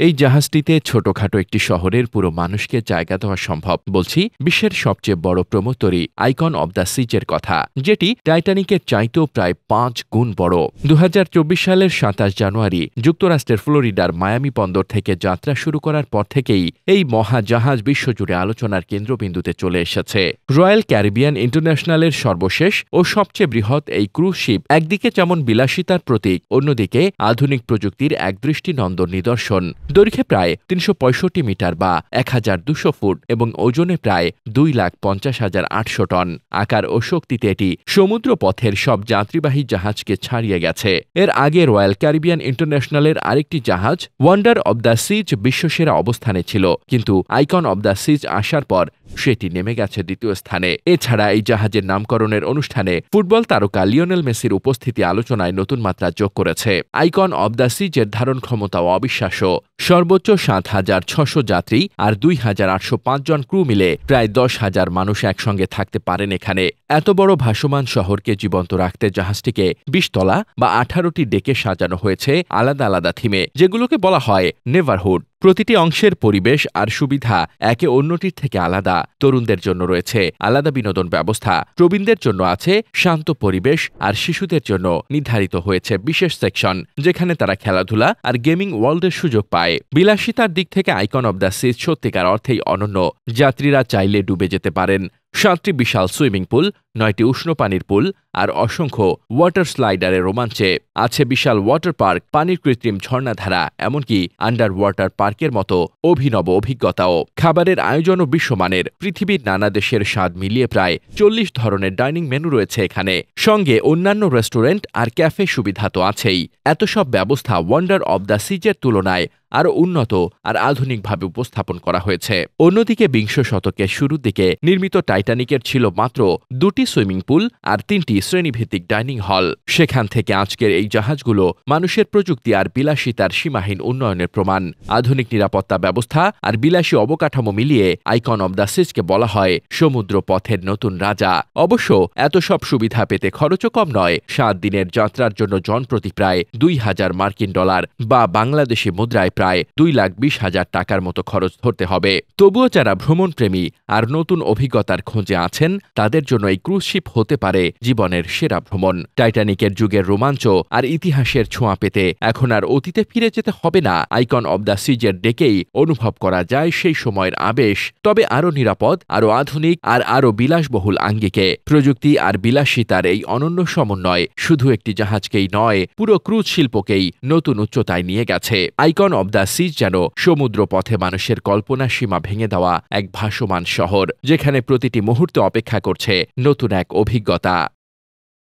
এই জাহাজটিতে ছোটখাটো একটি শহরের পুরো মানুষকে জায়গা দেওয়া সম্ভব। বলছি বিশ্বের সবচেয়ে বড় প্রমোটরি আইকন অব দ্য সিজের কথা, যেটি টাইটানিকের চাইতেও প্রায় ৫ গুণ বড়। ২০২৪ সালের ২৭ জানুয়ারি যুক্তরাষ্ট্রের ফ্লোরিডার মায়ামি বন্দর থেকে যাত্রা শুরু করার পর থেকেই এই মহাজাহাজ বিশ্বজুড়ে আলোচনার কেন্দ্রবিন্দুতে চলে এসেছে। রয়্যাল ক্যারিবিয়ান ইন্টারন্যাশনালের সর্বশেষ ও সবচেয়ে বৃহৎ এই ক্রুজ শিপ একদিকে যেমন বিলাসিতার প্রতীক, অন্যদিকে আধুনিক প্রযুক্তির এক দৃষ্টিনন্দন নিদর্শন। দৈর্ঘ্যে প্রায় ৩৬৫ মিটার বা ১২০০ ফুট এবং ওজনে প্রায় ২,৫০,৮০০ টন। আকার ও শক্তিতে এটি সমুদ্র পথের সব যাত্রীবাহী জাহাজকে ছাড়িয়ে গেছে। এর আগে রয়্যাল ক্যারিবিয়ান ইন্টারন্যাশনালের আরেকটি জাহাজ ওয়ান্ডার অব দ্য সিজ বিশ্বসেরা অবস্থানে ছিল, কিন্তু আইকন অব দ্য সিজ আসার পর সেটি নেমে গেছে দ্বিতীয় স্থানে। এছাড়া এই জাহাজের নামকরণের অনুষ্ঠানে ফুটবল তারকা লিওনেল মেসির উপস্থিতি আলোচনায় নতুন মাত্রা যোগ করেছে। আইকন অব দ্য সিজের ধারণ ক্ষমতাও অবিশ্বাস্য। সর্বোচ্চ ৭,৬০০ যাত্রী আর ২,৮০৫ জন ক্রু মিলে প্রায় ১০,০০০ মানুষ একসঙ্গে থাকতে পারেন এখানে। এত বড় ভাসমান শহরকে জীবন্ত রাখতে জাহাজটিকে ২০ তলা বা ১৮টি ডেকে সাজানো হয়েছে আলাদা আলাদা থিমে, যেগুলোকে বলা হয় নেভারহুড। প্রতিটি অংশের পরিবেশ আর সুবিধা একে অন্যটির থেকে আলাদা। তরুণদের জন্য রয়েছে আলাদা বিনোদন ব্যবস্থা, প্রবীণদের জন্য আছে শান্ত পরিবেশ, আর শিশুদের জন্য নির্ধারিত হয়েছে বিশেষ সেকশন, যেখানে তারা খেলাধুলা আর গেমিং ওয়ার্ল্ডের সুযোগ পায়। বিলাসিতার দিক থেকে আইকন অব দ্য সিজ সত্যিকার অর্থেই অনন্য। যাত্রীরা চাইলে ডুবে যেতে পারেন। ৭টি বিশাল সুইমিং পুল, ৯টি উষ্ণ পানির পুল আর অসংখ্য ওয়াটার স্লাইডারের রোমাঞ্চে আছে বিশাল ওয়াটার পার্ক, পানির কৃত্রিম ঝর্ণাধারা, এমনকি আন্ডার ওয়াটার পার্কের মতো অভিনব অভিজ্ঞতাও। খাবারের আয়োজনও বিশ্বমানের। পৃথিবীর নানা দেশের স্বাদ মিলিয়ে প্রায় ৪০ ধরনের ডাইনিং মেনু রয়েছে এখানে। সঙ্গে অন্যান্য রেস্টুরেন্ট আর ক্যাফে সুবিধা তো আছেই। এত সব ব্যবস্থা ওয়ান্ডার অব দ্য সিজের তুলনায় আরও উন্নত আর আধুনিকভাবে উপস্থাপন করা হয়েছে। অন্যদিকে বিংশ শতকের শুরুর দিকে নির্মিত টাইটানিকের ছিল মাত্র ২টি সুইমিং পুল আর ৩টি শ্রেণীভিত্তিক ডাইনিং হল। সেখান থেকে আজকের এই জাহাজগুলো মানুষের প্রযুক্তি আর বিলাসিতার সীমাহীন উন্নয়নের প্রমাণ। আধুনিক নিরাপত্তা ব্যবস্থা আর বিলাসী অবকাঠামো মিলিয়ে আইকন অব দ্য সিজকে বলা হয় সমুদ্র পথের নতুন রাজা। অবশ্য এত সব সুবিধা পেতে খরচও কম নয়। ৭ দিনের যাত্রার জন্য জনপ্রতি প্রায় ২,০০০ মার্কিন ডলার বা বাংলাদেশি মুদ্রায় প্রায় ২,২০,০০০ টাকার মতো খরচ ধরতে হবে। তবুও যারা ভ্রমণপ্রেমী আর নতুন অভিজ্ঞতার খোঁজে আছেন, তাদের জন্য এই ক্রুজ শিপ হতে পারে জীবনের সেরা ভ্রমণ। টাইটানিকের যুগের রোমাঞ্চ আর ইতিহাসের ছোঁয়া পেতে এখন আর অতীতে ফিরে যেতে হবে না। আইকন অব দ্য সিজের ডেকেই অনুভব করা যায় সেই সময়ের আবেশ, তবে আরও নিরাপদ, আরও আধুনিক আর আরও বিলাসবহুল আঙ্গিকে। প্রযুক্তি আর বিলাসিতার এই অনন্য সমন্বয় শুধু একটি জাহাজকেই নয়, পুরো ক্রুজ শিল্পকেই নতুন উচ্চতায় নিয়ে গেছে। আইকন অব দ্য সিজ যেন সমুদ্র পথে মানুষের কল্পনা সীমা ভেঙে দেওয়া এক ভাসমান শহর, যেখানে প্রতিটি মুহূর্তে অপেক্ষা করছে নতুন এক অভিজ্ঞতা।